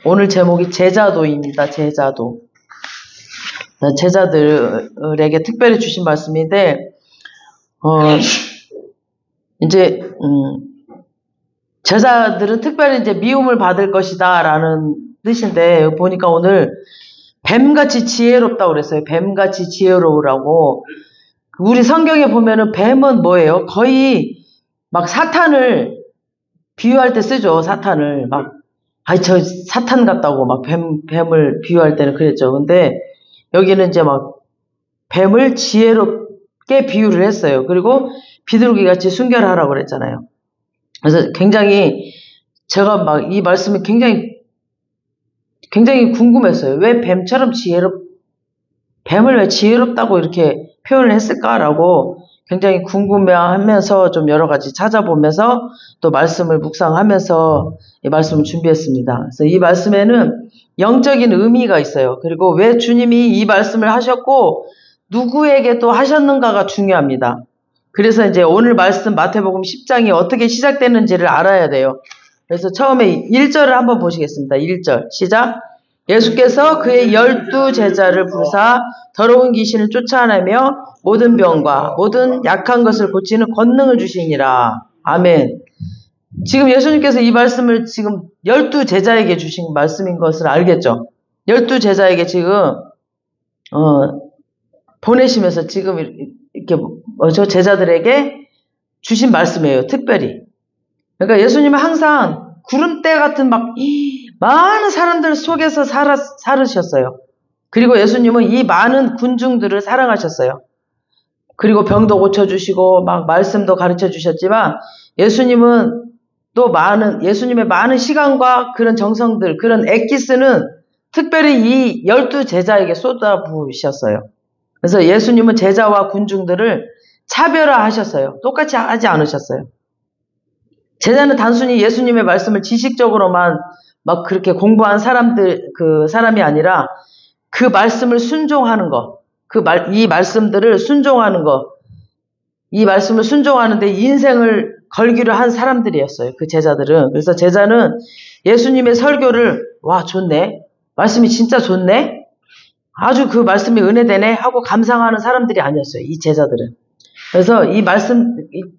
오늘 제목이 제자도입니다. 제자도. 제자들에게 특별히 주신 말씀인데, 이제, 제자들은 특별히 이제 미움을 받을 것이다 라는 뜻인데, 보니까 오늘 뱀같이 지혜롭다고 그랬어요. 뱀같이 지혜로우라고. 우리 성경에 보면은 뱀은 뭐예요? 거의 막 사탄을 비유할 때 쓰죠. 사탄을 막, 저 사탄 같다고 막 뱀을 비유할 때는 그랬죠. 근데 여기는 이제 막 뱀을 지혜롭게 비유를 했어요. 그리고 비둘기 같이 순결하라고 그랬잖아요. 그래서 굉장히 제가 막 이 말씀이 굉장히 궁금했어요. 왜 뱀처럼 뱀을 왜 지혜롭다고 이렇게 표현을 했을까라고 굉장히 궁금해하면서 좀 여러 가지 찾아보면서 또 말씀을 묵상하면서 이 말씀을 준비했습니다. 그래서 이 말씀에는 영적인 의미가 있어요. 그리고 왜 주님이 이 말씀을 하셨고 누구에게 또 하셨는가가 중요합니다. 그래서 이제 오늘 말씀 마태복음 10장이 어떻게 시작되는지를 알아야 돼요. 그래서 처음에 1절을 한번 보시겠습니다. 1절 시작. 예수께서 그의 12 제자를 부르사 더러운 귀신을 쫓아내며 모든 병과 모든 약한 것을 고치는 권능을 주시니라. 아멘. 지금 예수님께서 이 말씀을 지금 12 제자에게 주신 말씀인 것을 알겠죠? 12 제자에게 지금 보내시면서 지금 이렇게 저 제자들에게 주신 말씀이에요. 특별히. 그러니까 예수님은 항상 구름대 같은 막 많은 사람들 속에서 살으셨어요. 그리고 예수님은 이 많은 군중들을 사랑하셨어요. 그리고 병도 고쳐주시고 막 말씀도 가르쳐 주셨지만 예수님은 또 예수님의 많은 시간과 그런 정성들, 그런 엑기스는 특별히 이 12 제자에게 쏟아부으셨어요. 그래서 예수님은 제자와 군중들을 차별화하셨어요. 똑같이 하지 않으셨어요. 제자는 단순히 예수님의 말씀을 지식적으로만 막 그렇게 공부한 사람이 아니라 그 말씀을 순종하는 것, 이 말씀들을 순종하는 것, 이 말씀을 순종하는데 인생을 걸기로 한 사람들이었어요. 그 제자들은. 그래서 제자는 예수님의 설교를 와 좋네, 말씀이 진짜 좋네, 아주 그 말씀이 은혜되네 하고 감상하는 사람들이 아니었어요. 이 제자들은. 그래서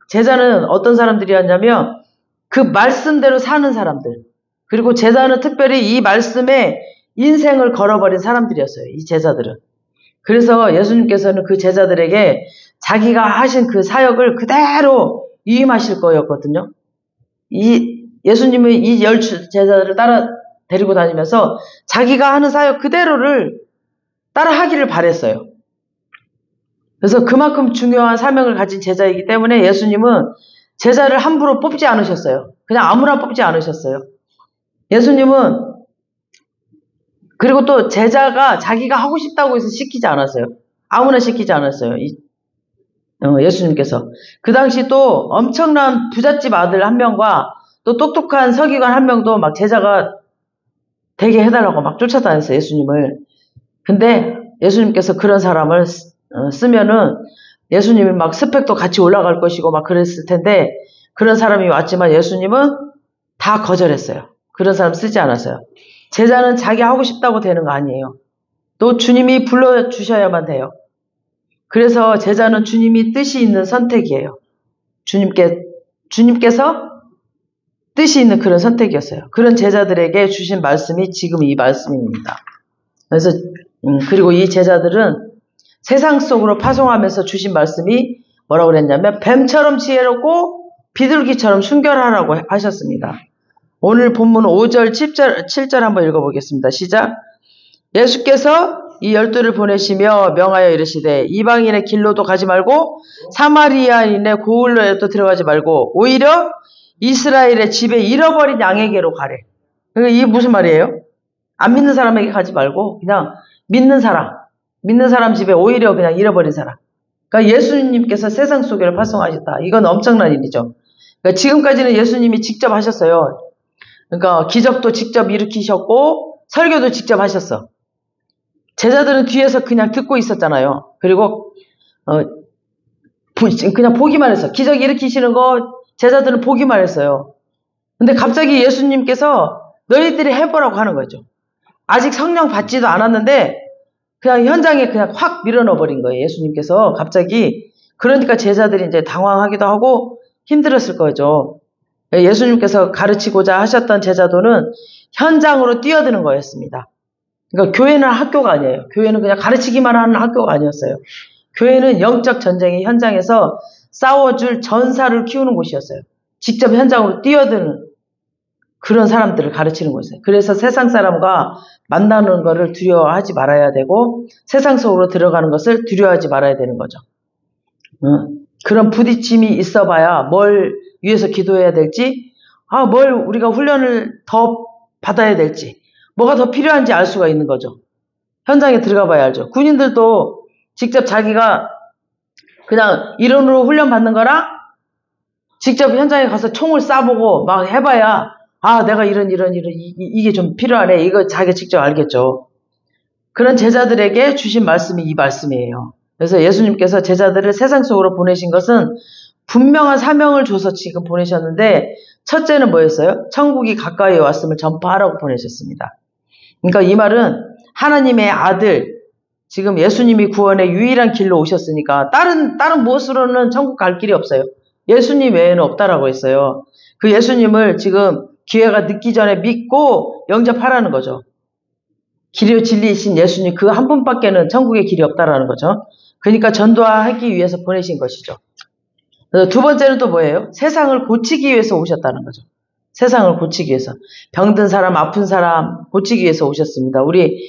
제자는 어떤 사람들이었냐면 그 말씀대로 사는 사람들, 그리고 제자는 특별히 이 말씀에 인생을 걸어버린 사람들이었어요. 이 제자들은. 그래서 예수님께서는 그 제자들에게 자기가 하신 그 사역을 그대로 위임하실 거였거든요. 예수님은 이 12 제자들을 데리고 다니면서 자기가 하는 사역 그대로를 따라 하기를 바랬어요. 그래서 그만큼 중요한 사명을 가진 제자이기 때문에 예수님은 제자를 함부로 뽑지 않으셨어요. 그냥 아무나 뽑지 않으셨어요. 예수님은 그리고 또 제자가 자기가 하고 싶다고 해서 시키지 않았어요. 아무나 시키지 않았어요. 예수님께서. 그 당시 또 엄청난 부잣집 아들 한 명과 또 똑똑한 서기관 한 명도 막 제자가 되게 해달라고 막 쫓아다녔어요. 예수님을. 근데 예수님께서 그런 사람을 쓰면은 예수님이 막 스펙도 같이 올라갈 것이고 막 그랬을 텐데 그런 사람이 왔지만 예수님은 다 거절했어요. 그런 사람 쓰지 않았어요. 제자는 자기 하고 싶다고 되는 거 아니에요. 또 주님이 불러주셔야만 돼요. 그래서 제자는 주님이 뜻이 있는 선택이에요. 주님께서 뜻이 있는 그런 선택이었어요. 그런 제자들에게 주신 말씀이 지금 이 말씀입니다. 그래서 그리고 이 제자들은 세상 속으로 파송하면서 주신 말씀이 뭐라고 그랬냐면 뱀처럼 지혜롭고 비둘기처럼 순결하라고 하셨습니다. 오늘 본문 5절, 7절 한번 읽어보겠습니다. 시작. 예수께서 이 12를 보내시며 명하여 이르시되 이방인의 길로도 가지 말고 사마리아인의 고을로에도 들어가지 말고 오히려 이스라엘의 집에 잃어버린 양에게로 가래. 그러니까 이게 무슨 말이에요? 안 믿는 사람에게 가지 말고 그냥 믿는 사람 집에 오히려 그냥 잃어버린 사람. 그러니까 예수님께서 세상 속에를 파송하셨다. 이건 엄청난 일이죠. 그러니까 지금까지는 예수님이 직접 하셨어요. 그러니까 기적도 직접 일으키셨고 설교도 직접 하셨어. 제자들은 뒤에서 그냥 듣고 있었잖아요. 그리고 그냥 보기만 했어. 기적 일으키시는 거 제자들은 보기만 했어요. 근데 갑자기 예수님께서 너희들이 해보라고 하는 거죠. 아직 성령 받지도 않았는데 그냥 현장에 그냥 확 밀어넣어 버린 거예요. 예수님께서 갑자기. 그러니까 제자들이 이제 당황하기도 하고 힘들었을 거죠. 예수님께서 가르치고자 하셨던 제자도는 현장으로 뛰어드는 거였습니다. 그러니까 교회는 학교가 아니에요. 교회는 그냥 가르치기만 하는 학교가 아니었어요. 교회는 영적 전쟁의 현장에서 싸워줄 전사를 키우는 곳이었어요. 직접 현장으로 뛰어드는 그런 사람들을 가르치는 곳이에요. 그래서 세상 사람과 만나는 것을 두려워하지 말아야 되고 세상 속으로 들어가는 것을 두려워하지 말아야 되는 거죠. 그런 부딪힘이 있어봐야 뭘 위해서 기도해야 될지, 뭘 우리가 훈련을 더 받아야 될지, 뭐가 더 필요한지 알 수가 있는 거죠. 현장에 들어가 봐야 알죠. 군인들도 직접 자기가 그냥 이론으로 훈련 받는 거랑 직접 현장에 가서 총을 쏴보고 막 해봐야 내가 이런 이게 좀 필요하네. 이거 자기가 직접 알겠죠. 그런 제자들에게 주신 말씀이 이 말씀이에요. 그래서 예수님께서 제자들을 세상 속으로 보내신 것은 분명한 사명을 줘서 지금 보내셨는데 첫째는 뭐였어요? 천국이 가까이 왔음을 전파하라고 보내셨습니다. 그러니까 이 말은 하나님의 아들, 지금 예수님이 구원의 유일한 길로 오셨으니까 다른 무엇으로는 천국 갈 길이 없어요. 예수님 외에는 없다라고 했어요. 그 예수님을 지금 기회가 늦기 전에 믿고 영접하라는 거죠. 길이요 진리이신 예수님 그 한 분밖에는 천국의 길이 없다라는 거죠. 그러니까 전도하기 위해서 보내신 것이죠. 두 번째는 또 뭐예요? 세상을 고치기 위해서 오셨다는 거죠. 세상을 고치기 위해서. 병든 사람, 아픈 사람 고치기 위해서 오셨습니다. 우리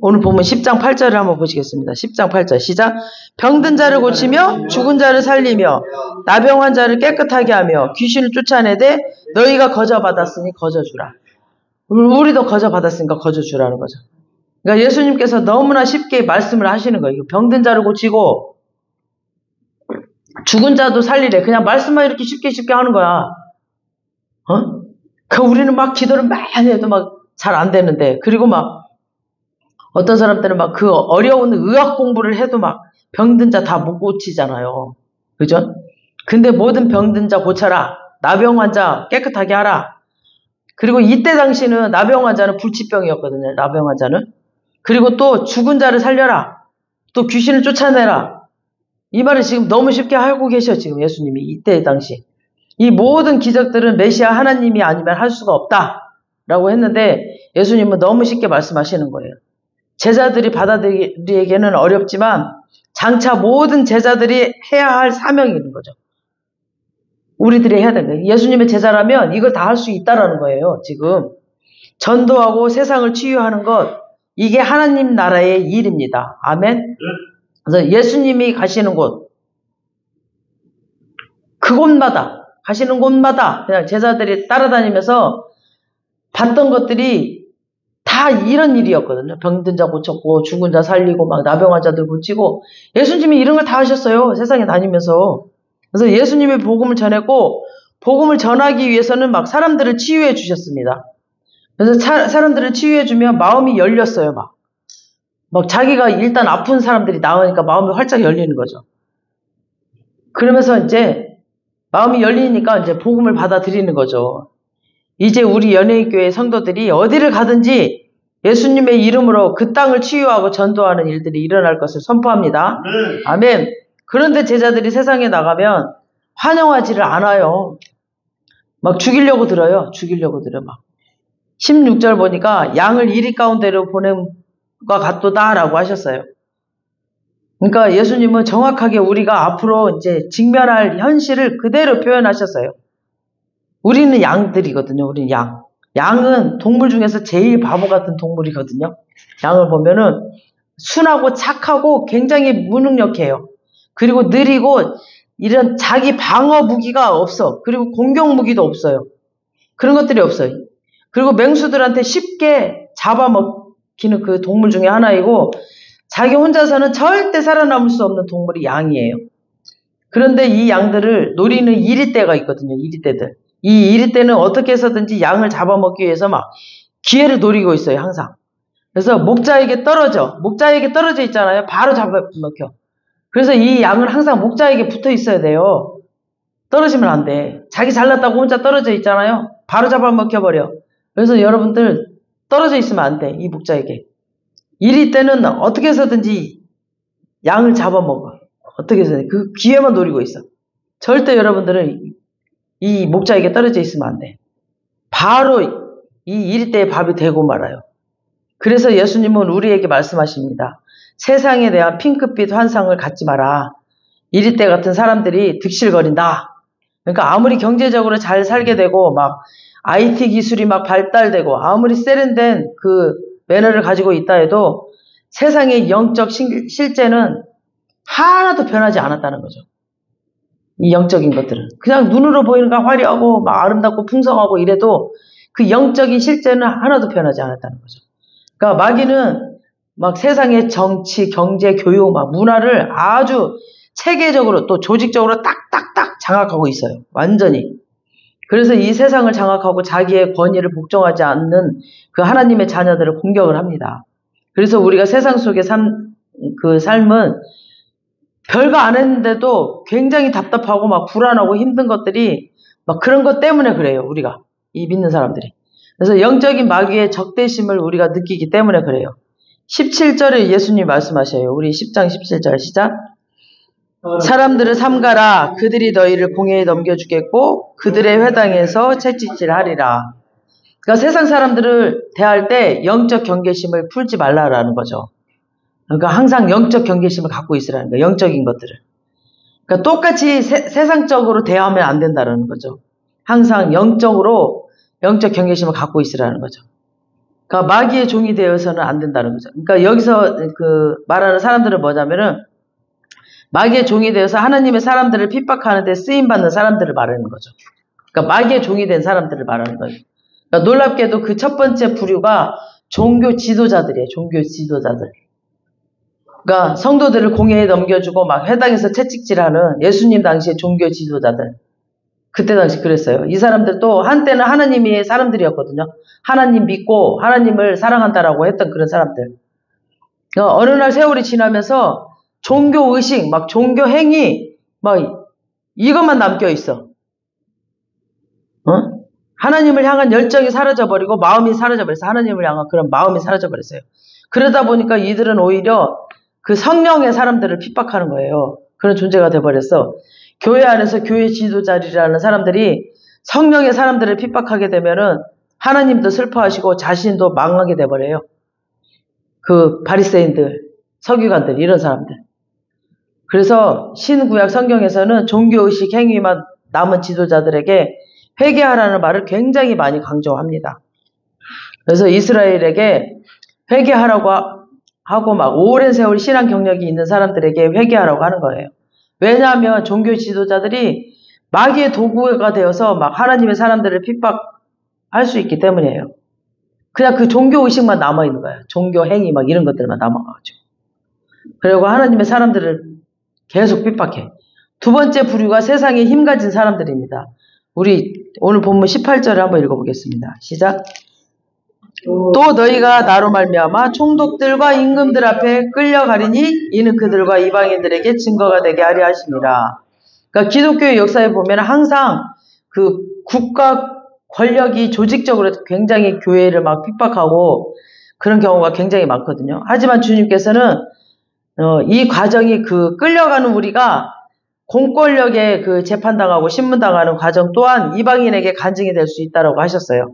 오늘 보면 10장 8절을 한번 보시겠습니다. 10장 8절 시작. 병든 자를 고치며 죽은 자를 살리며 나병한 자를 깨끗하게 하며 귀신을 쫓아내되 너희가 거저받았으니 거저주라. 우리도 거저받았으니까 거저주라는 거죠. 그러니까 예수님께서 너무나 쉽게 말씀을 하시는 거예요. 병든 자를 고치고 죽은 자도 살리래. 그냥 말씀만 이렇게 쉽게 하는 거야. 우리는 막 기도를 많이 해도 막 잘 안 되는데, 그리고 막 어떤 사람들은 막 그 어려운 의학 공부를 해도 막 병든 자 다 못 고치잖아요. 그죠? 근데 모든 병든 자 고쳐라. 나병 환자 깨끗하게 하라. 그리고 이때 당시는 나병 환자는 불치병이었거든요. 나병 환자는. 그리고 또 죽은 자를 살려라. 또 귀신을 쫓아내라. 이 말을 지금 너무 쉽게 하고 계셔, 지금 예수님이. 이때 당시. 이 모든 기적들은 메시아 하나님이 아니면 할 수가 없다라고 했는데 예수님은 너무 쉽게 말씀하시는 거예요. 제자들이 받아들이기에는 어렵지만 장차 모든 제자들이 해야 할 사명이 있는 거죠. 우리들이 해야 되는 거예요. 예수님의 제자라면 이걸 다 할 수 있다라는 거예요. 지금 전도하고 세상을 치유하는 것, 이게 하나님 나라의 일입니다. 아멘. 그래서 예수님이 가시는 곳, 그곳마다 가시는 곳마다 그냥 제자들이 따라다니면서 봤던 것들이 다 이런 일이었거든요. 병든 자 고쳤고 죽은 자 살리고 막 나병 자들 고치고 예수님이 이런 걸 다 하셨어요. 세상에 다니면서. 그래서 예수님의 복음을 전했고 복음을 전하기 위해서는 막 사람들을 치유해 주셨습니다. 그래서 사람들을 치유해 주면 마음이 열렸어요. 막 자기가 일단 아픈 사람들이 나오니까 마음이 활짝 열리는 거죠. 그러면서 이제 마음이 열리니까 이제 복음을 받아들이는 거죠. 이제 우리 연예인교회 성도들이 어디를 가든지 예수님의 이름으로 그 땅을 치유하고 전도하는 일들이 일어날 것을 선포합니다. 아멘. 그런데 제자들이 세상에 나가면 환영하지를 않아요. 막 죽이려고 들어요. 막. 16절 보니까 양을 이리 가운데로 보낸 것 같도다라고 하셨어요. 그러니까 예수님은 정확하게 우리가 앞으로 이제 직면할 현실을 그대로 표현하셨어요. 우리는 양들이거든요. 우리는 양. 양은 동물 중에서 제일 바보 같은 동물이거든요. 양을 보면은 순하고 착하고 굉장히 무능력해요. 그리고 느리고 이런 자기 방어 무기가 없어. 그리고 공격 무기도 없어요. 그런 것들이 없어요. 그리고 맹수들한테 쉽게 잡아먹히는 그 동물 중에 하나이고 자기 혼자서는 절대 살아남을 수 없는 동물이 양이에요. 그런데 이 양들을 노리는 이리떼가 있거든요. 이리떼들. 이 이리떼는 어떻게 해서든지 양을 잡아먹기 위해서 막 기회를 노리고 있어요. 항상. 그래서 목자에게 떨어져 있잖아요. 바로 잡아먹혀. 그래서 이 양은 항상 목자에게 붙어 있어야 돼요. 떨어지면 안 돼. 자기 잘났다고 혼자 떨어져 있잖아요. 바로 잡아먹혀버려. 그래서 여러분들 떨어져 있으면 안 돼. 이 목자에게. 이리 때는 어떻게 해서든지 양을 잡아먹어. 어떻게 해서든지. 그 기회만 노리고 있어. 절대 여러분들은 이 목자에게 떨어져 있으면 안 돼. 바로 이 이리 때의 밥이 되고 말아요. 그래서 예수님은 우리에게 말씀하십니다. 세상에 대한 핑크빛 환상을 갖지 마라. 이리 때 같은 사람들이 득실거린다. 그러니까 아무리 경제적으로 잘 살게 되고 막 IT 기술이 막 발달되고 아무리 세련된 그 매너를 가지고 있다 해도 세상의 영적 실제는 하나도 변하지 않았다는 거죠. 이 영적인 것들은 그냥 눈으로 보이는 거 화려하고 막 아름답고 풍성하고 이래도 그 영적인 실제는 하나도 변하지 않았다는 거죠. 그러니까 마귀는 막 세상의 정치, 경제, 교육, 막 문화를 아주 체계적으로 또 조직적으로 딱딱딱 장악하고 있어요. 완전히. 그래서 이 세상을 장악하고 자기의 권위를 복종하지 않는 그 하나님의 자녀들을 공격을 합니다. 그래서 우리가 세상 속의 그 삶은 별거 안 했는데도 굉장히 답답하고 막 불안하고 힘든 것들이 막 그런 것 때문에 그래요. 우리가. 이 믿는 사람들이. 그래서 영적인 마귀의 적대심을 우리가 느끼기 때문에 그래요. 17절에 예수님 말씀하셔요. 우리 10장 17절 시작. 사람들을 삼가라. 그들이 너희를 공회에 넘겨주겠고 그들의 회당에서 채찍질하리라. 그러니까 세상 사람들을 대할 때 영적 경계심을 풀지 말라라는 거죠. 그러니까 항상 영적 경계심을 갖고 있으라는 거예요. 영적인 것들을. 그러니까 똑같이 세상적으로 대하면 안 된다는 거죠. 항상 영적으로 영적 경계심을 갖고 있으라는 거죠. 그러니까 마귀의 종이 되어서는 안 된다는 거죠. 그러니까 여기서 그 말하는 사람들은 뭐냐면은 마귀의 종이 되어서 하나님의 사람들을 핍박하는데 쓰임받는 사람들을 말하는 거죠. 그러니까 마귀의 종이 된 사람들을 말하는 거예요. 그러니까 놀랍게도 그 첫 번째 부류가 종교 지도자들이에요. 종교 지도자들. 그러니까 성도들을 공회에 넘겨주고 막 회당에서 채찍질하는 예수님 당시의 종교 지도자들. 그때 당시 그랬어요. 이 사람들도 한때는 하나님의 사람들이었거든요. 하나님 믿고 하나님을 사랑한다라고 했던 그런 사람들. 그러니까 어느 날 세월이 지나면서 종교 의식, 막 종교 행위, 막 이것만 남겨 있어. 하나님을 향한 열정이 사라져버리고 마음이 사라져버렸어. 하나님을 향한 그런 마음이 사라져버렸어요. 그러다 보니까 이들은 오히려 그 성령의 사람들을 핍박하는 거예요. 그런 존재가 돼버렸어. 교회 안에서 교회 지도자리라는 사람들이 성령의 사람들을 핍박하게 되면은 하나님도 슬퍼하시고 자신도 망하게 돼버려요. 그 바리새인들, 서기관들 이런 사람들. 그래서 신구약 성경에서는 종교의식 행위만 남은 지도자들에게 회개하라는 말을 굉장히 많이 강조합니다. 그래서 이스라엘에게 회개하라고 하고 막 오랜 세월 신앙 경력이 있는 사람들에게 회개하라고 하는 거예요. 왜냐하면 종교 지도자들이 마귀의 도구가 되어서 막 하나님의 사람들을 핍박할 수 있기 때문이에요. 그냥 그 종교의식만 남아있는 거예요. 종교 행위 막 이런 것들만 남아가지고. 그리고 하나님의 사람들을 계속 핍박해. 두 번째 부류가 세상에 힘 가진 사람들입니다. 우리 오늘 본문 18절을 한번 읽어보겠습니다. 시작. 또 너희가 나로 말미암아 총독들과 임금들 앞에 끌려가리니 이는 그들과 이방인들에게 증거가 되게 하려 하심이라. 그러니까 기독교의 역사에 보면 항상 그 국가 권력이 조직적으로 굉장히 교회를 막 핍박하고 그런 경우가 굉장히 많거든요. 하지만 주님께서는 이 과정이 그 끌려가는 우리가 공권력에 그 재판당하고 신문당하는 과정 또한 이방인에게 간증이 될 수 있다고 하셨어요.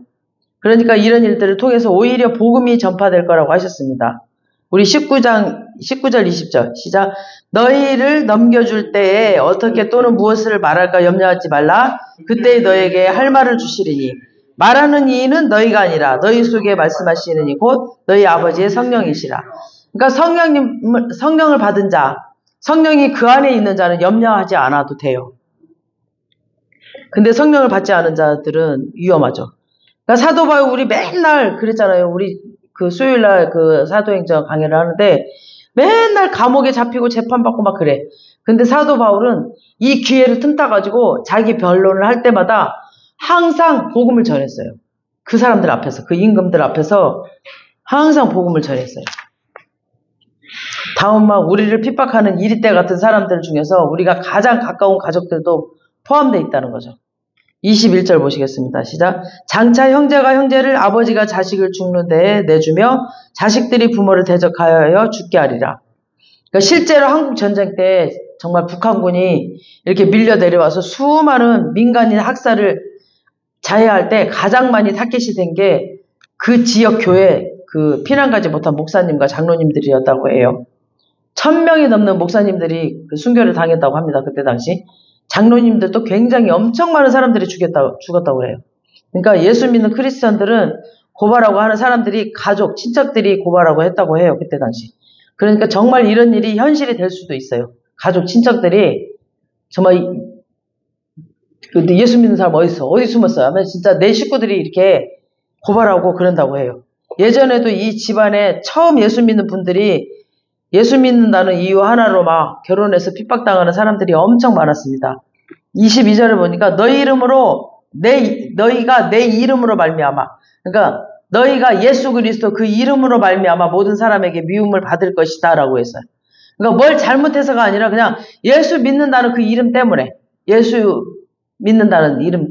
그러니까 이런 일들을 통해서 오히려 복음이 전파될 거라고 하셨습니다. 우리 19절 20절 시작. 너희를 넘겨줄 때에 어떻게 또는 무엇을 말할까 염려하지 말라. 그때 너에게 할 말을 주시리니 말하는 이는 너희가 아니라 너희 속에 말씀하시는 이 곧 너희 아버지의 성령이시라. 그러니까 성령을 받은 자, 성령이 그 안에 있는 자는 염려하지 않아도 돼요. 근데 성령을 받지 않은 자들은 위험하죠. 그러니까 사도 바울 우리 맨날 그랬잖아요. 우리 그 수요일날 그 사도행전 강의를 하는데 맨날 감옥에 잡히고 재판받고 막 그래. 근데 사도 바울은 이 기회를 틈타가지고 자기 변론을 할 때마다 항상 복음을 전했어요. 그 사람들 앞에서, 그 임금들 앞에서 항상 복음을 전했어요. 다음 막 우리를 핍박하는 이리떼 같은 사람들 중에서 우리가 가장 가까운 가족들도 포함되어 있다는 거죠. 21절 보시겠습니다. 시작. 장차 형제가 형제를 아버지가 자식을 죽는 데에 내주며 자식들이 부모를 대적하여 죽게 하리라. 그러니까 실제로 한국 전쟁 때 정말 북한군이 이렇게 밀려 내려와서 수많은 민간인 학살을 자해할 때 가장 많이 타겟이 된 게 그 지역 교회 그 피난 가지 못한 목사님과 장로님들이었다고 해요. 1000명이 넘는 목사님들이 그 순교를 당했다고 합니다. 그때 당시. 장로님들도 굉장히 엄청 많은 사람들이 죽었다고 해요. 그러니까 예수 믿는 크리스천들은 고발하고 하는 사람들이 가족, 친척들이 고발하고 했다고 해요. 그때 당시. 그러니까 정말 이런 일이 현실이 될 수도 있어요. 가족, 친척들이 정말 예수 믿는 사람 어디 있어? 어디 숨었어요? 하면 진짜 내 식구들이 이렇게 고발하고 그런다고 해요. 예전에도 이 집안에 처음 예수 믿는 분들이 예수 믿는다는 이유 하나로 막 결혼해서 핍박당하는 사람들이 엄청 많았습니다. 22절을 보니까 너희 이름으로 너희가 내 이름으로 말미암아 그러니까 너희가 예수 그리스도 그 이름으로 말미암아 모든 사람에게 미움을 받을 것이다 라고 했어요. 그러니까 뭘 잘못해서가 아니라 그냥 예수 믿는다는 그 이름 때문에 예수 믿는다는 이름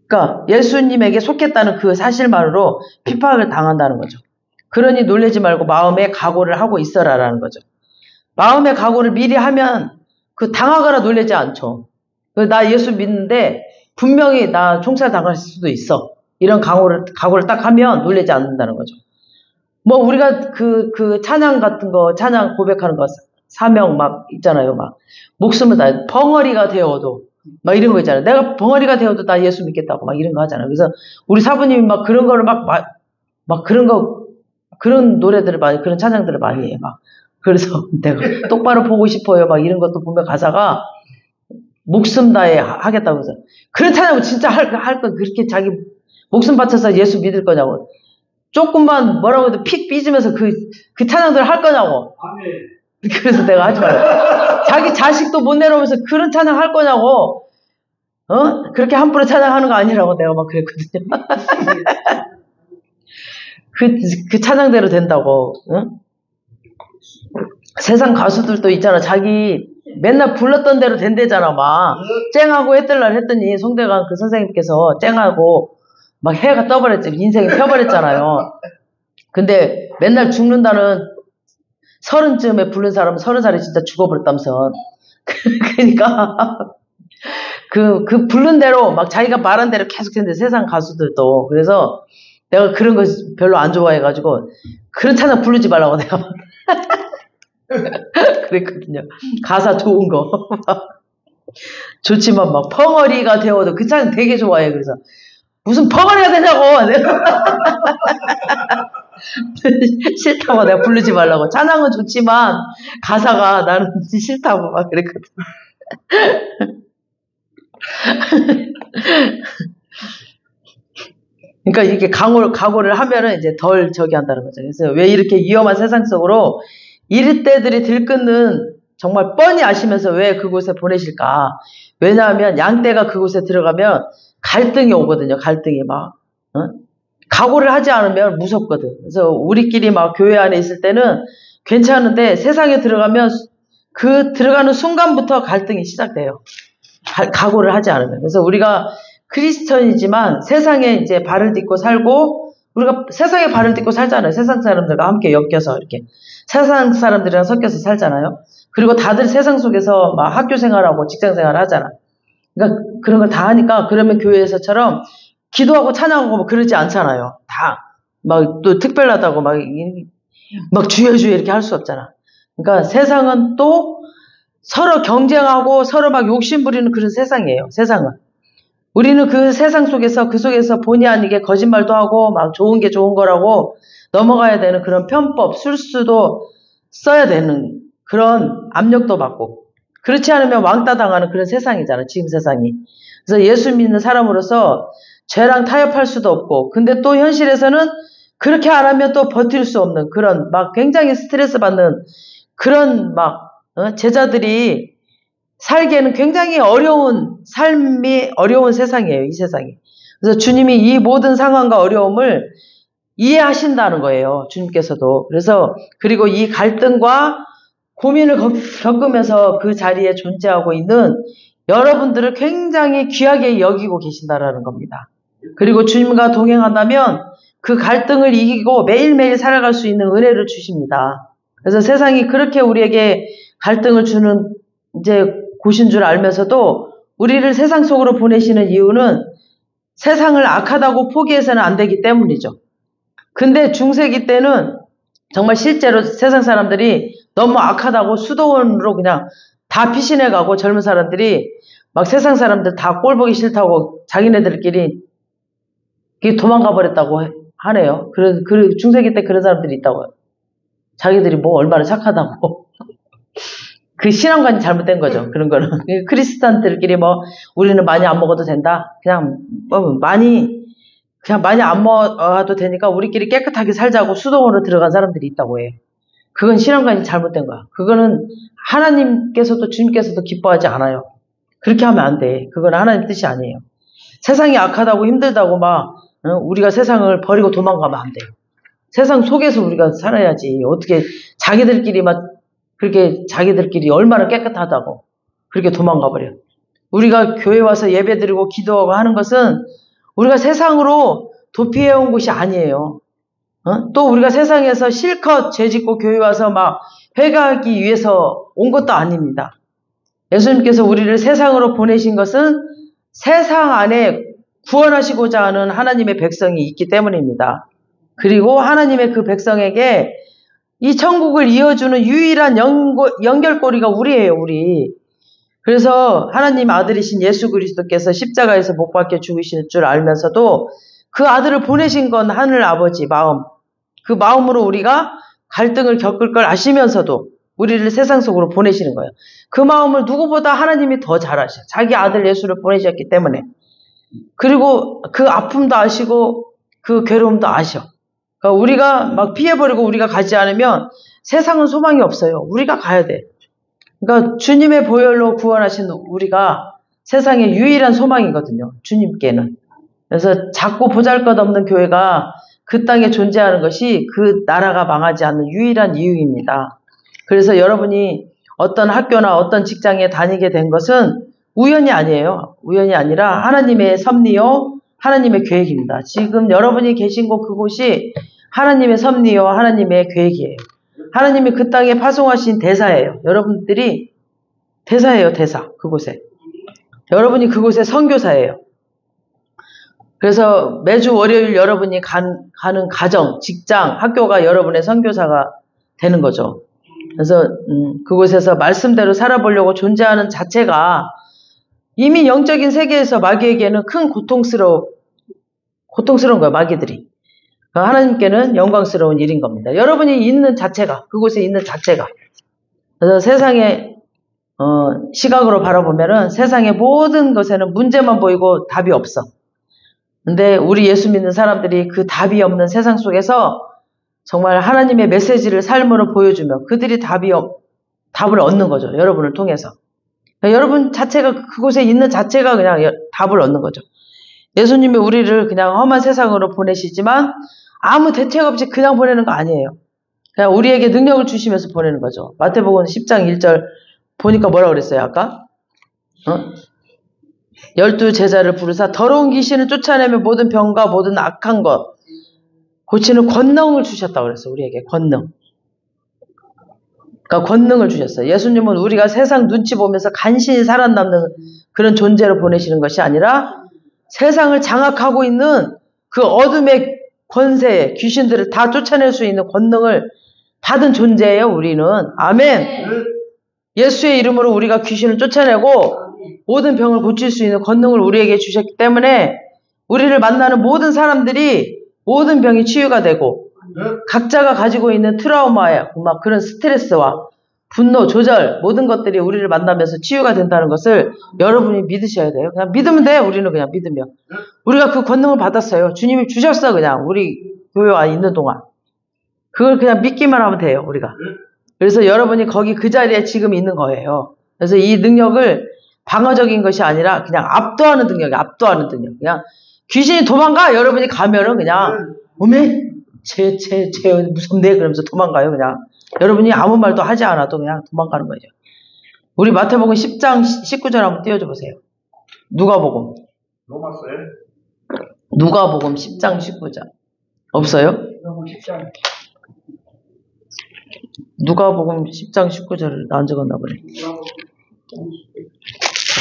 그러니까 예수님에게 속했다는 그 사실만으로 핍박을 당한다는 거죠. 그러니 놀라지 말고 마음에 각오를 하고 있어라라는 거죠. 마음의 각오를 미리 하면 그 당하거나 놀라지 않죠. 나 예수 믿는데 분명히 나 총살 당할 수도 있어. 이런 각오를 딱 하면 놀라지 않는다는 거죠. 뭐 우리가 그 찬양 같은 거 찬양 고백하는 거 사명 막 있잖아요. 막 목숨을 다 벙어리가 되어도 막 이런 거 있잖아요. 내가 벙어리가 되어도 나 예수 믿겠다고 막 이런 거 하잖아요. 그래서 우리 사부님이 막 그런 거를 막 그런 노래들을 많이, 그런 찬양들을 많이 해, 막. 그래서 내가 똑바로 보고 싶어요. 막 이런 것도 보면 가사가 목숨 다해 하겠다고 해서. 그런 찬양을 진짜 할 거 그렇게 자기 목숨 바쳐서 예수 믿을 거냐고. 조금만 뭐라고 해도 픽 삐지면서 그 찬양들을 할 거냐고. 그래서 내가 하지 말라. 자기 자식도 못 내려오면서 그런 찬양 할 거냐고. 그렇게 함부로 찬양하는 거 아니라고 내가 막 그랬거든요. 그 찬양대로 된다고, 응? 세상 가수들도 있잖아. 자기 맨날 불렀던 대로 된대잖아, 막. 쨍하고 했들날 했더니 송대관 그 선생님께서 쨍하고 막 해가 떠버렸지. 인생이 펴버렸잖아요. 근데 맨날 죽는다는 30쯤에 부른 사람은 30살에 진짜 죽어버렸다면서. 그러니까 그 부른 대로 막 자기가 말한 대로 계속 했는데 세상 가수들도. 그래서 내가 그런 거 별로 안 좋아해가지고 그런 찬양 부르지 말라고 내가 막 그랬거든요. 가사 좋은 거 좋지만 막 펑어리가 되어도 그 찬양 되게 좋아해. 그래서 무슨 펑어리가 되냐고 내가 싫다고 내가 부르지 말라고. 찬양은 좋지만 가사가 나는 싫다고 막 그랬거든. 그러니까 이렇게 각오를 하면은 이제 덜 저기 한다는 거죠. 그래서 왜 이렇게 위험한 세상 속으로 이럴 때들이 들끓는 정말 뻔히 아시면서 왜 그곳에 보내실까? 왜냐하면 양떼가 그곳에 들어가면 갈등이 오거든요. 갈등이 막. 각오를 하지 않으면 무섭거든. 그래서 우리끼리 막 교회 안에 있을 때는 괜찮은데 세상에 들어가면 그 들어가는 순간부터 갈등이 시작돼요. 각오를 하지 않으면. 그래서 우리가 크리스천이지만 세상에 이제 발을 딛고 살고 우리가 세상에 발을 딛고 살잖아요. 세상 사람들과 함께 엮여서 이렇게 세상 사람들이랑 섞여서 살잖아요. 그리고 다들 세상 속에서 막 학교 생활하고 직장 생활 하잖아. 그러니까 그런 걸 다 하니까 그러면 교회에서처럼 기도하고 찬양하고 뭐 그러지 않잖아요. 다 막 또 특별하다고 막 주여 이렇게 할 수 없잖아. 그러니까 세상은 또 서로 경쟁하고 서로 막 욕심 부리는 그런 세상이에요. 세상은. 우리는 그 세상 속에서 그 속에서 본의 아니게 거짓말도 하고 막 좋은 게 좋은 거라고 넘어가야 되는 그런 편법, 술수도 써야 되는 그런 압력도 받고 그렇지 않으면 왕따 당하는 그런 세상이잖아. 지금 세상이. 그래서 예수 믿는 사람으로서 죄랑 타협할 수도 없고 근데 또 현실에서는 그렇게 안 하면 또 버틸 수 없는 그런 막 굉장히 스트레스 받는 그런 막 제자들이 살기에는 굉장히 어려운 삶이 어려운 세상이에요. 이 세상이. 그래서 주님이 이 모든 상황과 어려움을 이해하신다는 거예요. 주님께서도. 그래서 그리고 이 갈등과 고민을 겪으면서 그 자리에 존재하고 있는 이 여러분들을 굉장히 귀하게 여기고 계신다라는 겁니다. 그리고 주님과 동행한다면 그 갈등을 이기고 매일매일 살아갈 수 있는 은혜를 주십니다. 그래서 세상이 그렇게 우리에게 갈등을 주는 이제 곳인 줄 알면서도 우리를 세상 속으로 보내시는 이유는 세상을 악하다고 포기해서는 안 되기 때문이죠. 근데 중세기 때는 정말 실제로 세상 사람들이 너무 악하다고 수도원으로 그냥 다 피신해가고 젊은 사람들이 막 세상 사람들 다 꼴보기 싫다고 자기네들끼리 도망가 버렸다고 하네요. 중세기 때 그런 사람들이 있다고요. 자기들이 뭐 얼마나 착하다고. 그 신앙관이 잘못된 거죠. 그런 거는. 크리스찬들끼리 뭐 우리는 많이 안 먹어도 된다. 그냥 많이 안 먹어도 되니까 우리끼리 깨끗하게 살자고 수도원으로 들어간 사람들이 있다고 해. 그건 신앙관이 잘못된 거야. 그거는 하나님께서도 주님께서도 기뻐하지 않아요. 그렇게 하면 안 돼. 그건 하나님 뜻이 아니에요. 세상이 악하다고 힘들다고 막 우리가 세상을 버리고 도망가면 안 돼요. 세상 속에서 우리가 살아야지. 어떻게 자기들끼리 막 그렇게 자기들끼리 얼마나 깨끗하다고 그렇게 도망가 버려. 우리가 교회 와서 예배드리고 기도하고 하는 것은 우리가 세상으로 도피해온 곳이 아니에요. 또 우리가 세상에서 실컷 죄짓고 교회 와서 막 회개하기 위해서 온 것도 아닙니다. 예수님께서 우리를 세상으로 보내신 것은 세상 안에 구원하시고자 하는 하나님의 백성이 있기 때문입니다. 그리고 하나님의 그 백성에게 이 천국을 이어주는 유일한 연결고리가 우리예요, 우리. 그래서 하나님 아들이신 예수 그리스도께서 십자가에서 못 박혀 죽으실 줄 알면서도 그 아들을 보내신 건 하늘 아버지 마음. 그 마음으로 우리가 갈등을 겪을 걸 아시면서도 우리를 세상 속으로 보내시는 거예요. 그 마음을 누구보다 하나님이 더 잘 아셔. 자기 아들 예수를 보내셨기 때문에. 그리고 그 아픔도 아시고 그 괴로움도 아셔. 그러니까 우리가 막 피해버리고 우리가 가지 않으면 세상은 소망이 없어요. 우리가 가야 돼. 그러니까 주님의 보혈로 구원하신 우리가 세상의 유일한 소망이거든요. 주님께는. 그래서 작고 보잘것없는 교회가 그 땅에 존재하는 것이 그 나라가 망하지 않는 유일한 이유입니다. 그래서 여러분이 어떤 학교나 어떤 직장에 다니게 된 것은 우연이 아니에요. 우연이 아니라 하나님의 섭리요, 하나님의 계획입니다. 지금 여러분이 계신 곳 그곳이 하나님의 섭리요, 하나님의 계획이에요. 하나님이 그 땅에 파송하신 대사예요. 여러분들이 대사예요, 대사. 그곳에. 여러분이 그곳의 선교사예요. 그래서 매주 월요일 여러분이 가는 가정, 직장, 학교가 여러분의 선교사가 되는 거죠. 그래서 그곳에서 말씀대로 살아보려고 존재하는 자체가 이미 영적인 세계에서 마귀에게는 큰 고통스러운 거예요, 마귀들이. 하나님께는 영광스러운 일인 겁니다. 여러분이 있는 자체가, 그곳에 있는 자체가. 그래서 세상의 시각으로 바라보면은 세상의 모든 것에는 문제만 보이고 답이 없어. 근데 우리 예수 믿는 사람들이 그 답이 없는 세상 속에서 정말 하나님의 메시지를 삶으로 보여주며 그들이 답을 얻는 거죠. 여러분을 통해서. 그러니까 여러분 자체가 그곳에 있는 자체가 그냥 답을 얻는 거죠. 예수님이 우리를 그냥 험한 세상으로 보내시지만 아무 대책 없이 그냥 보내는 거 아니에요. 그냥 우리에게 능력을 주시면서 보내는 거죠. 마태복음 10장 1절 보니까 뭐라 그랬어요, 아까? 12제자를 부르사 더러운 귀신을 쫓아내며 모든 병과 모든 악한 것 고치는 권능을 주셨다고 그랬어요. 우리에게 권능. 그러니까 권능을 주셨어요. 예수님은 우리가 세상 눈치 보면서 간신히 살아남는 그런 존재로 보내시는 것이 아니라 세상을 장악하고 있는 그 어둠의 권세, 귀신들을 다 쫓아낼 수 있는 권능을 받은 존재예요, 우리는. 아멘. 예수의 이름으로 우리가 귀신을 쫓아내고 모든 병을 고칠 수 있는 권능을 우리에게 주셨기 때문에 우리를 만나는 모든 사람들이 모든 병이 치유가 되고 각자가 가지고 있는 트라우마에 막 그런 스트레스와 분노, 조절 모든 것들이 우리를 만나면서 치유가 된다는 것을 여러분이 믿으셔야 돼요. 그냥 믿으면 돼. 우리는 그냥 믿으면. 우리가 그 권능을 받았어요. 주님이 주셨어. 그냥 우리 교회 와 있는 동안. 그걸 그냥 믿기만 하면 돼요. 우리가. 그래서 여러분이 거기 그 자리에 지금 있는 거예요. 그래서 이 능력을 방어적인 것이 아니라 그냥 압도하는 능력이에요. 압도하는 능력. 그냥 귀신이 도망가. 여러분이 가면은 그냥 어메 쟤 무섭네 그러면서 도망가요. 그냥 여러분이 아무 말도 하지 않아도 그냥 도망가는 거죠. 우리 마태복음 10장 19절 한번 띄워줘 보세요. 누가복음. 누가복음 10장 19절. 없어요? 누가복음 10장 19절을 안 적었나 보네.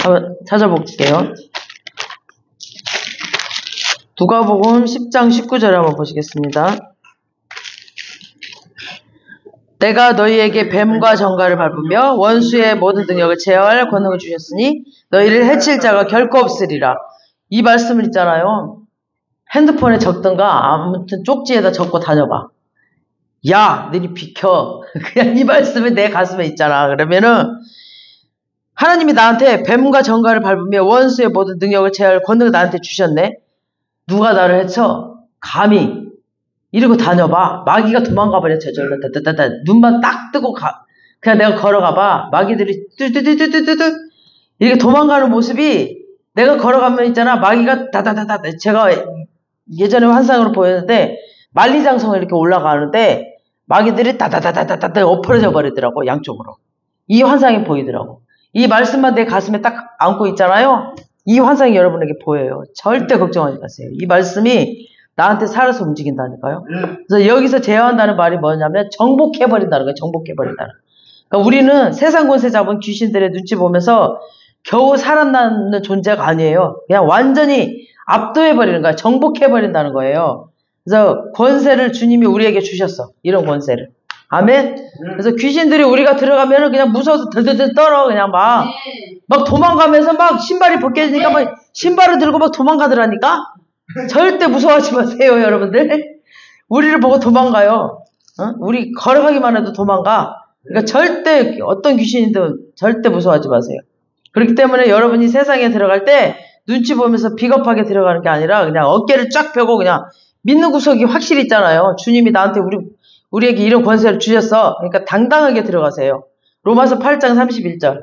한번 찾아볼게요. 누가복음 10장 19절 한번 보시겠습니다. 내가 너희에게 뱀과 정갈을 밟으며 원수의 모든 능력을 제어할 권능을 주셨으니 너희를 해칠 자가 결코 없으리라. 이 말씀을 있잖아요. 핸드폰에 적든가 아무튼 쪽지에다 적고 다녀봐. 야, 너희 비켜. 그냥 이 말씀이 내 가슴에 있잖아. 그러면은 하나님이 나한테 뱀과 정갈을 밟으며 원수의 모든 능력을 제어할 권능을 나한테 주셨네. 누가 나를 해쳐? 감히 이러고 다녀봐. 마귀가 도망가버려. 저절로 눈만 딱 뜨고 그냥 내가 걸어가봐. 마귀들이 뚜뚜뚜뚜뚜뚜 이렇게 도망가는 모습이 내가 걸어가면 있잖아. 마귀가 다다다다. 제가 예전에 환상으로 보였는데 만리장성을 이렇게 올라가는데 마귀들이 다다다다다다 엎어져 버리더라고. 양쪽으로. 이 환상이 보이더라고. 이 말씀만 내 가슴에 딱 안고 있잖아요. 이 환상이 여러분에게 보여요. 절대 걱정하지 마세요. 이 말씀이 나한테 살아서 움직인다니까요. 그래서 여기서 제어한다는 말이 뭐냐면 정복해버린다는 거예요. 정복해버린다는. 그러니까 우리는 세상 권세 잡은 귀신들의 눈치 보면서 겨우 살아남는 존재가 아니에요. 그냥 완전히 압도해버리는 거야. 정복해버린다는 거예요. 그래서 권세를 주님이 우리에게 주셨어. 이런 권세를. 아멘? 그래서 귀신들이 우리가 들어가면은 그냥 무서워서 들들들 떨어. 그냥 막 도망가면서 막 신발이 벗겨지니까 막 신발을 들고 막 도망가더라니까? 절대 무서워하지 마세요, 여러분들. 우리를 보고 도망가요. 우리 걸어가기만 해도 도망가. 그러니까 절대 어떤 귀신이든 절대 무서워하지 마세요. 그렇기 때문에 여러분이 세상에 들어갈 때 눈치 보면서 비겁하게 들어가는 게 아니라 그냥 어깨를 쫙 펴고 그냥 믿는 구석이 확실히 있잖아요. 주님이 나한테 우리에게 이런 권세를 주셨어. 그러니까 당당하게 들어가세요. 로마서 8장 31절.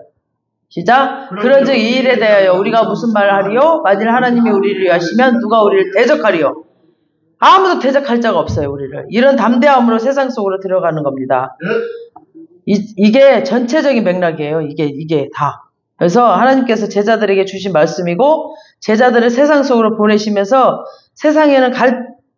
시작. 그런즉 이 일에 대하여 우리가 무슨 말을 하리요? 만일 하나님이 우리를 위하시면 누가 우리를 대적하리요? 아무도 대적할 자가 없어요. 우리를. 이런 담대함으로 세상 속으로 들어가는 겁니다. 이게 전체적인 맥락이에요. 이게 다. 그래서 하나님께서 제자들에게 주신 말씀이고 제자들을 세상 속으로 보내시면서 세상에는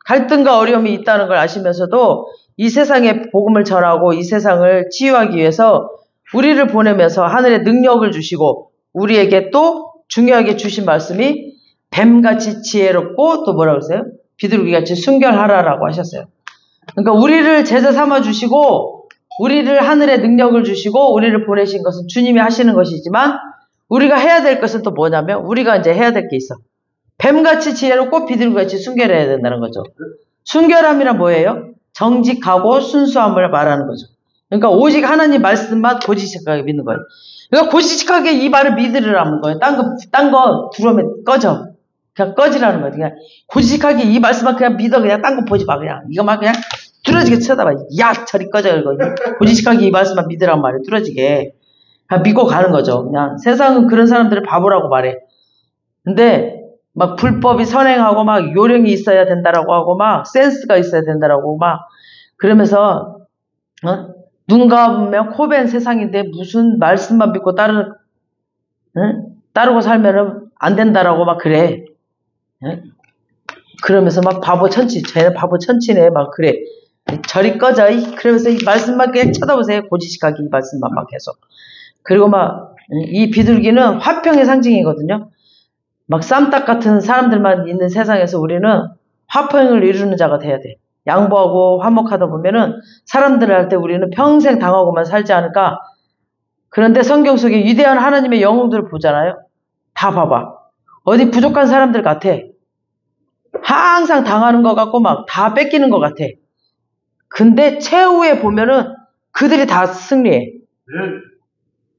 갈등과 어려움이 있다는 걸 아시면서도 이 세상에 복음을 전하고 이 세상을 치유하기 위해서 우리를 보내면서 하늘의 능력을 주시고 우리에게 또 중요하게 주신 말씀이 뱀같이 지혜롭고 또 뭐라고 그랬어요? 비둘기같이 순결하라라고 하셨어요. 그러니까 우리를 제자 삼아 주시고 우리를 하늘의 능력을 주시고 우리를 보내신 것은 주님이 하시는 것이지만 우리가 해야 될 것은 또 뭐냐면 우리가 이제 해야 될 게 있어. 뱀같이 지혜롭고 비둘기같이 순결해야 된다는 거죠. 순결함이란 뭐예요? 정직하고 순수함을 말하는 거죠. 그러니까 오직 하나님 말씀만 고지식하게 믿는 거예요. 그러니까 고지식하게 이 말을 믿으라는 거예요. 딴 거 들어오면 꺼져. 그냥 꺼지라는 거예요. 그냥 고지식하게 이 말씀만 그냥 믿어. 그냥 딴 거 보지 마. 그냥 이거만 그냥 뚫어지게 쳐다봐. 야, 저리 꺼져. 이거. 고지식하게 이 말씀만 믿으란 말이에요. 뚫어지게. 그냥 믿고 가는 거죠. 그냥 세상은 그런 사람들을 바보라고 말해. 근데 막 불법이 선행하고 막 요령이 있어야 된다라고 하고 막 센스가 있어야 된다라고 막 그러면서 눈 감으면 코 벤 세상인데 무슨 말씀만 믿고 따르고 살면은 안 된다라고 막 그래. 그러면서 막 바보 천치, 쟤는 바보 천치네 막 그래. 저리 꺼져. 그러면서 이 말씀만 그냥 쳐다보세요. 고지식하게 이 말씀만 막 계속. 그리고 막 이 비둘기는 화평의 상징이거든요. 막 쌈딱 같은 사람들만 있는 세상에서 우리는 화평을 이루는 자가 돼야 돼. 양보하고 화목하다 보면은 사람들을 할 때 우리는 평생 당하고만 살지 않을까. 그런데 성경 속에 위대한 하나님의 영웅들을 보잖아요. 다 봐봐. 어디 부족한 사람들 같아. 항상 당하는 것 같고 막 다 뺏기는 것 같아. 근데 최후에 보면은 그들이 다 승리해.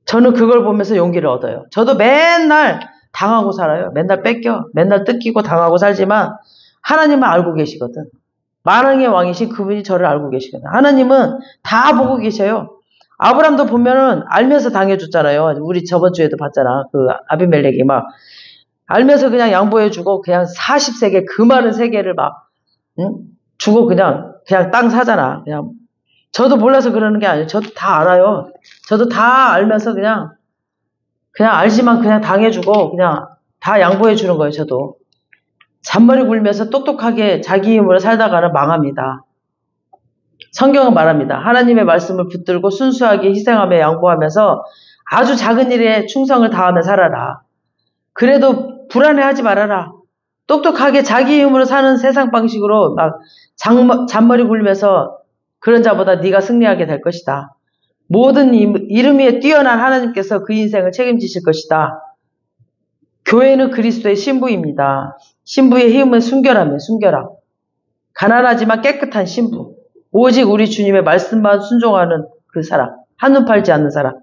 저는 그걸 보면서 용기를 얻어요. 저도 맨날 당하고 살아요. 맨날 뺏겨. 맨날 뜯기고 당하고 살지만 하나님은 알고 계시거든. 만왕의 왕이신 그분이 저를 알고 계시거든. 하나님은 다 보고 계셔요. 아브람도 보면은 알면서 당해줬잖아요. 우리 저번 주에도 봤잖아. 그 아비멜렉이 막 알면서 그냥 양보해주고 그냥 40세계 그 많은 세계를 막 주고 그냥 땅 사잖아. 그냥 저도 몰라서 그러는 게 아니에요. 저도 다 알아요. 저도 다 알면서 그냥 그냥 알지만 그냥 당해주고 그냥 다 양보해주는 거예요. 저도. 잔머리 굴면서 똑똑하게 자기 힘으로 살다가는 망합니다. 성경은 말합니다. 하나님의 말씀을 붙들고 순수하게 희생하며 양보하면서 아주 작은 일에 충성을 다하며 살아라. 그래도 불안해하지 말아라. 똑똑하게 자기 힘으로 사는 세상 방식으로 막 잔머리 굴면서 그런 자보다 네가 승리하게 될 것이다. 모든 이름 위에 뛰어난 하나님께서 그 인생을 책임지실 것이다. 교회는 그리스도의 신부입니다. 신부의 힘은 순결함이에요. 순결함. 가난하지만 깨끗한 신부. 오직 우리 주님의 말씀만 순종하는 그 사람. 한눈 팔지 않는 사람.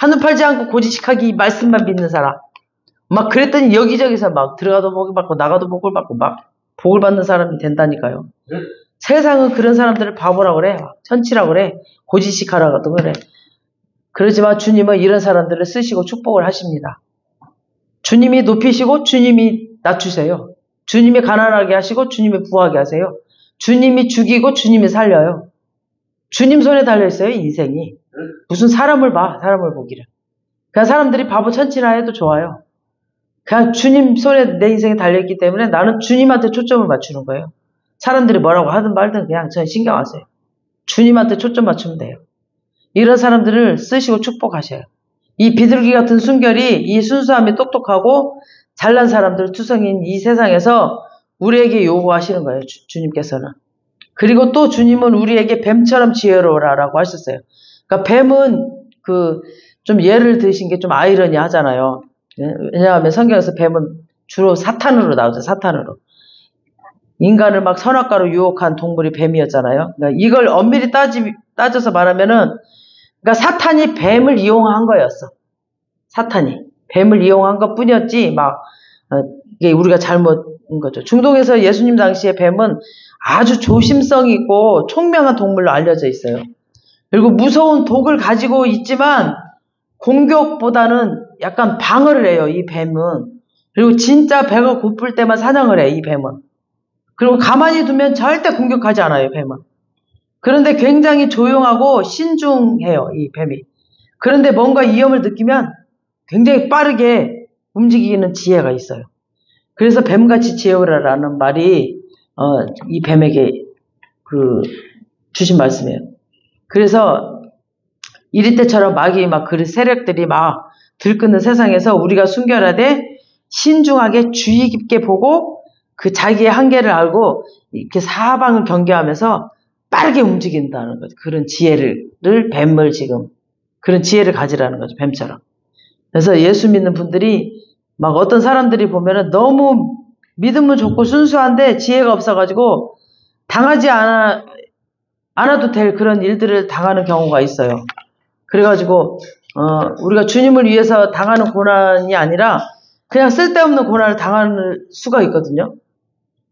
한눈 팔지 않고 고지식하게 이 말씀만 믿는 사람. 막 그랬더니 여기저기서 막 들어가도 복을 받고 나가도 복을 받고 막 복을 받는 사람이 된다니까요. 세상은 그런 사람들을 바보라고 그래. 천치라고 그래. 고지식하라고도 그래. 그러지만 주님은 이런 사람들을 쓰시고 축복을 하십니다. 주님이 높이시고 주님이 낮추세요. 주님이 가난하게 하시고 주님이 부하게 하세요. 주님이 죽이고 주님이 살려요. 주님 손에 달려있어요. 인생이. 무슨 사람을 봐. 사람을 보기를. 그냥 사람들이 바보 천치나 해도 좋아요. 그냥 주님 손에 내 인생이 달려있기 때문에 나는 주님한테 초점을 맞추는 거예요. 사람들이 뭐라고 하든 말든 그냥 전 신경 안 써요. 주님한테 초점 맞추면 돼요. 이런 사람들을 쓰시고 축복하셔요. 이 비둘기 같은 순결이 이 순수함이 똑똑하고 잘난 사람들 투성인 이 세상에서 우리에게 요구하시는 거예요. 주님께서는. 그리고 또 주님은 우리에게 뱀처럼 지혜로우라라고 하셨어요. 그러니까 뱀은 좀 예를 드신 게 좀 아이러니 하잖아요. 왜냐하면 성경에서 뱀은 주로 사탄으로 나오죠. 사탄으로. 인간을 막 선악과로 유혹한 동물이 뱀이었잖아요. 그러니까 이걸 엄밀히 따져서 말하면은, 그러니까 사탄이 뱀을 이용한 거였어. 사탄이. 뱀을 이용한 것 뿐이었지, 이게 우리가 잘못인 거죠. 중동에서 예수님 당시에 뱀은 아주 조심성 있고 총명한 동물로 알려져 있어요. 그리고 무서운 독을 가지고 있지만 공격보다는 약간 방어를 해요, 이 뱀은. 그리고 진짜 배가 고플 때만 사냥을 해, 이 뱀은. 그리고 가만히 두면 절대 공격하지 않아요, 뱀은. 그런데 굉장히 조용하고 신중해요, 이 뱀이. 그런데 뭔가 위험을 느끼면 굉장히 빠르게 움직이는 지혜가 있어요. 그래서 뱀같이 지혜로라는 말이 이 뱀에게 주신 말씀이에요. 그래서 이리 때처럼 그 세력들이 막 들끓는 세상에서 우리가 순결하되 신중하게 주의 깊게 보고 그 자기의 한계를 알고 이렇게 사방을 경계하면서 빠르게 움직인다는 거죠. 그런 뱀을 그런 지혜를 가지라는 거죠. 뱀처럼. 그래서 예수 믿는 분들이 막 어떤 사람들이 보면은 너무 믿음은 좋고 순수한데 지혜가 없어가지고 당하지 않아도 될 그런 일들을 당하는 경우가 있어요. 그래가지고 우리가 주님을 위해서 당하는 고난이 아니라 그냥 쓸데없는 고난을 당하는 수가 있거든요.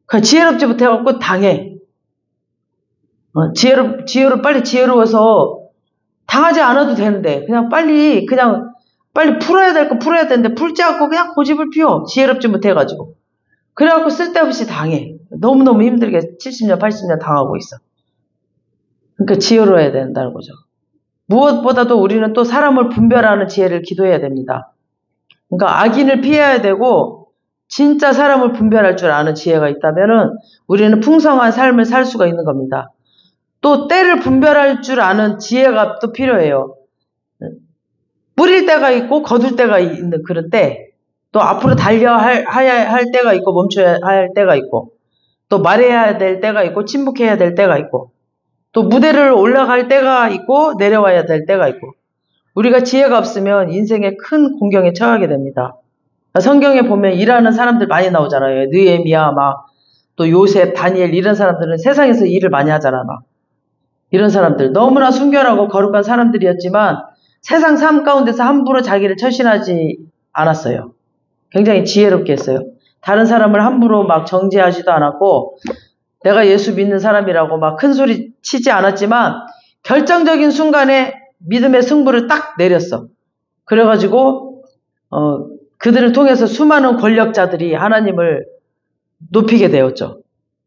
그냥 지혜롭지 못해갖고 당해. 빨리 지혜로워서 당하지 않아도 되는데 그냥 빨리 풀어야 될 거 풀어야 되는데 풀지 않고 그냥 고집을 피워. 지혜롭지 못해가지고. 그래갖고 쓸데없이 당해. 너무너무 힘들게 70년 80년 당하고 있어. 그러니까 지혜로워야 된다는 거죠. 무엇보다도 우리는 또 사람을 분별하는 지혜를 기도해야 됩니다. 그러니까 악인을 피해야 되고 진짜 사람을 분별할 줄 아는 지혜가 있다면은 우리는 풍성한 삶을 살 수가 있는 겁니다. 또 때를 분별할 줄 아는 지혜가 또 필요해요. 뿌릴 때가 있고 거둘 때가 있는 그런 때, 또 앞으로 달려야 할 때가 있고 멈춰야 할 때가 있고, 또 말해야 될 때가 있고 침묵해야 될 때가 있고, 또 무대를 올라갈 때가 있고 내려와야 될 때가 있고, 우리가 지혜가 없으면 인생에 큰 공경에 처하게 됩니다. 성경에 보면 일하는 사람들 많이 나오잖아요. 느헤미야, 또 요셉, 다니엘 이런 사람들은 세상에서 일을 많이 하잖아. 이런 사람들 너무나 순결하고 거룩한 사람들이었지만 세상 삶 가운데서 함부로 자기를 처신하지 않았어요. 굉장히 지혜롭게 했어요. 다른 사람을 함부로 정죄하지도 않았고 내가 예수 믿는 사람이라고 큰 소리 치지 않았지만 결정적인 순간에 믿음의 승부를 딱 내렸어. 그래가지고 그들을 통해서 수많은 권력자들이 하나님을 높이게 되었죠.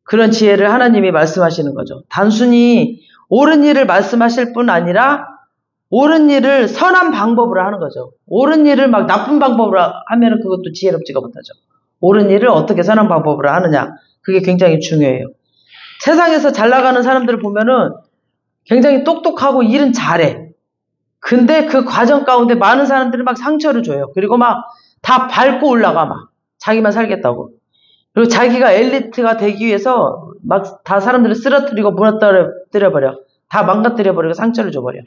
그런 지혜를 하나님이 말씀하시는 거죠. 단순히 옳은 일을 말씀하실 뿐 아니라 옳은 일을 선한 방법으로 하는 거죠. 옳은 일을 막 나쁜 방법으로 하면 그것도 지혜롭지가 못하죠. 옳은 일을 어떻게 선한 방법으로 하느냐. 그게 굉장히 중요해요. 세상에서 잘 나가는 사람들을 보면은 굉장히 똑똑하고 일은 잘해. 근데 그 과정 가운데 많은 사람들이 막 상처를 줘요. 그리고 막 다 밟고 올라가 막. 자기만 살겠다고. 그리고 자기가 엘리트가 되기 위해서 막 다 사람들을 쓰러뜨리고 무너뜨려버려. 다 망가뜨려버리고 상처를 줘버려.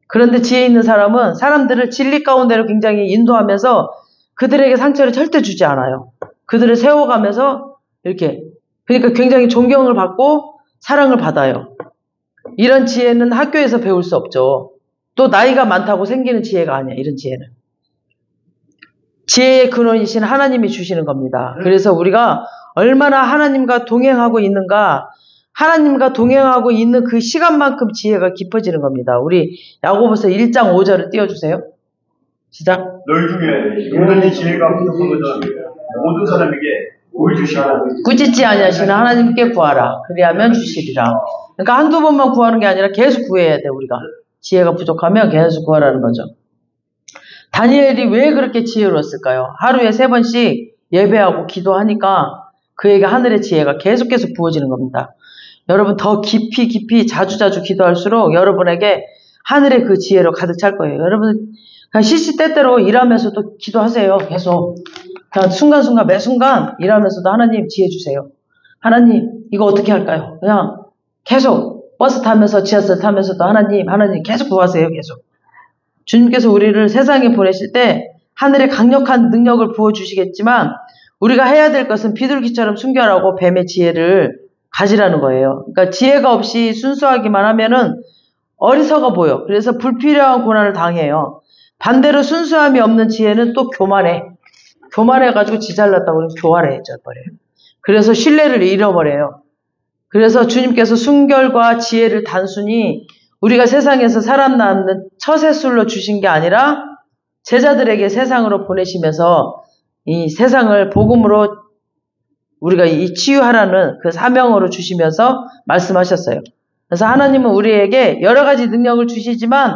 그런데 지혜 있는 사람은 사람들을 진리 가운데로 굉장히 인도하면서 그들에게 상처를 절대 주지 않아요. 그들을 세워가면서 이렇게. 그러니까 굉장히 존경을 받고 사랑을 받아요. 이런 지혜는 학교에서 배울 수 없죠. 또 나이가 많다고 생기는 지혜가 아니야. 이런 지혜는. 지혜의 근원이신 하나님이 주시는 겁니다. 그래서 우리가 얼마나 하나님과 동행하고 있는가, 하나님과 동행하고 있는 그 시간만큼 지혜가 깊어지는 겁니다. 우리 야고보서 1장 5절을 띄워주세요. 시작. 너희 중에 모든 지혜가 부족한 것은 모든 사람에게 보여주시라. 꾸짖지 아니하시는 하나님께 구하라. 그리하면 주시리라. 그러니까 한두 번만 구하는 게 아니라 계속 구해야 돼. 우리가 지혜가 부족하면 계속 구하라는 거죠. 다니엘이 왜 그렇게 지혜로웠을까요? 하루에 3번씩 예배하고 기도하니까 그에게 하늘의 지혜가 계속 부어지는 겁니다. 여러분 더 깊이 자주 기도할수록 여러분에게 하늘의 그 지혜로 가득 찰 거예요. 여러분 그냥 시시때때로 일하면서도 기도하세요. 계속 그냥 순간순간 매 순간 일하면서도 하나님 지혜 주세요. 하나님 이거 어떻게 할까요? 그냥 계속 버스 타면서 지하철 타면서도 하나님 계속 구하세요. 계속. 주님께서 우리를 세상에 보내실 때 하늘의 강력한 능력을 부어주시겠지만 우리가 해야 될 것은 비둘기처럼 순결하고 뱀의 지혜를 가지라는 거예요. 그러니까 지혜가 없이 순수하기만 하면은 어리석어 보여. 그래서 불필요한 고난을 당해요. 반대로 순수함이 없는 지혜는 또 교만해. 교만해가지고 지잘났다고 그러면 교활해져 버려요. 그래서 신뢰를 잃어버려요. 그래서 주님께서 순결과 지혜를 단순히 우리가 세상에서 사람 낳는 처세술로 주신 게 아니라 제자들에게 세상으로 보내시면서 이 세상을 복음으로 우리가 이 치유하라는 그 사명으로 주시면서 말씀하셨어요. 그래서 하나님은 우리에게 여러 가지 능력을 주시지만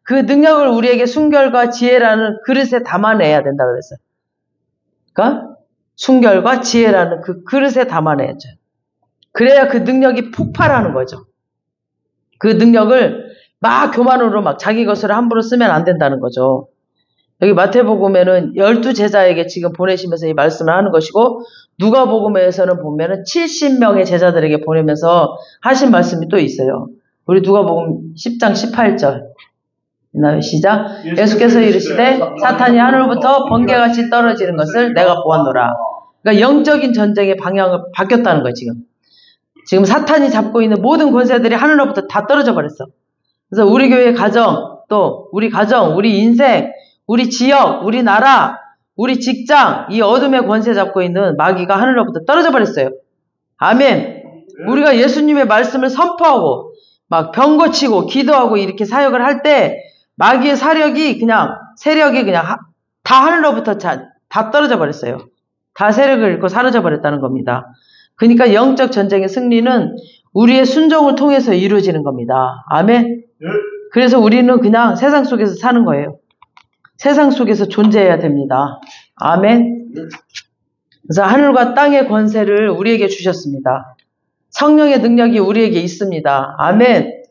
그 능력을 우리에게 순결과 지혜라는 그릇에 담아내야 된다 그랬어요. 그러니까 순결과 지혜라는 그 그릇에 담아내야죠. 그래야 그 능력이 폭발하는 거죠. 그 능력을 막 교만으로 막 자기 것을 함부로 쓰면 안 된다는 거죠. 여기 마태복음에는 12제자에게 지금 보내시면서 이 말씀을 하는 것이고 누가복음에서는 보면은 70명의 제자들에게 보내면서 하신 말씀이 또 있어요. 우리 누가복음 10장 18절. 시작. 예수께서 이르시되 사탄이 하늘로부터 번개같이 떨어지는 것을 내가 보았노라. 그러니까 영적인 전쟁의 방향을 바뀌었다는 거예요. 지금 사탄이 잡고 있는 모든 권세들이 하늘로부터 다 떨어져 버렸어. 그래서 우리 교회 가정, 또 우리 가정, 우리 인생, 우리 지역, 우리 나라, 우리 직장, 이 어둠의 권세 잡고 있는 마귀가 하늘로부터 떨어져 버렸어요. 아멘. 우리가 예수님의 말씀을 선포하고 막 병 고치고 기도하고 이렇게 사역을 할 때 마귀의 세력이 그냥 다 하늘로부터 다 떨어져 버렸어요. 다 세력을 잃고 사라져 버렸다는 겁니다. 그러니까 영적 전쟁의 승리는 우리의 순종을 통해서 이루어지는 겁니다. 아멘. 그래서 우리는 그냥 세상 속에서 사는 거예요. 세상 속에서 존재해야 됩니다. 아멘. 그래서 하늘과 땅의 권세를 우리에게 주셨습니다. 성령의 능력이 우리에게 있습니다. 아멘.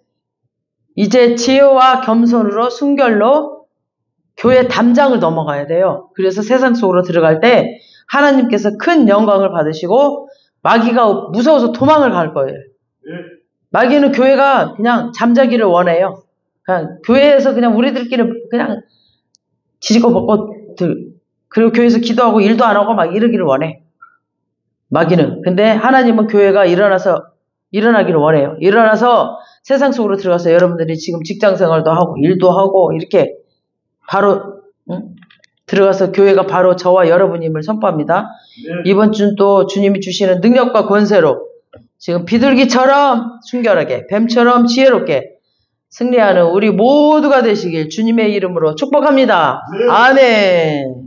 이제 지혜와 겸손으로 순결로 교회 담장을 넘어가야 돼요. 그래서 세상 속으로 들어갈 때 하나님께서 큰 영광을 받으시고 마귀가 무서워서 도망을 갈 거예요. 마귀는 교회가 그냥 잠자기를 원해요. 그냥 교회에서 그냥 우리들끼리 그냥 지지고 먹고 그리고 교회에서 기도하고 일도 안 하고 막 이러기를 원해. 마귀는. 근데 하나님은 교회가 일어나기를 원해요. 일어나서 세상 속으로 들어가서 여러분들이 지금 직장 생활도 하고 일도 하고 이렇게 바로 들어가서 교회가 바로 저와 여러분임을 선포합니다. 이번 주는 또 주님이 주시는 능력과 권세로 지금 비둘기처럼 순결하게 뱀처럼 지혜롭게 승리하는 우리 모두가 되시길 주님의 이름으로 축복합니다. 아멘.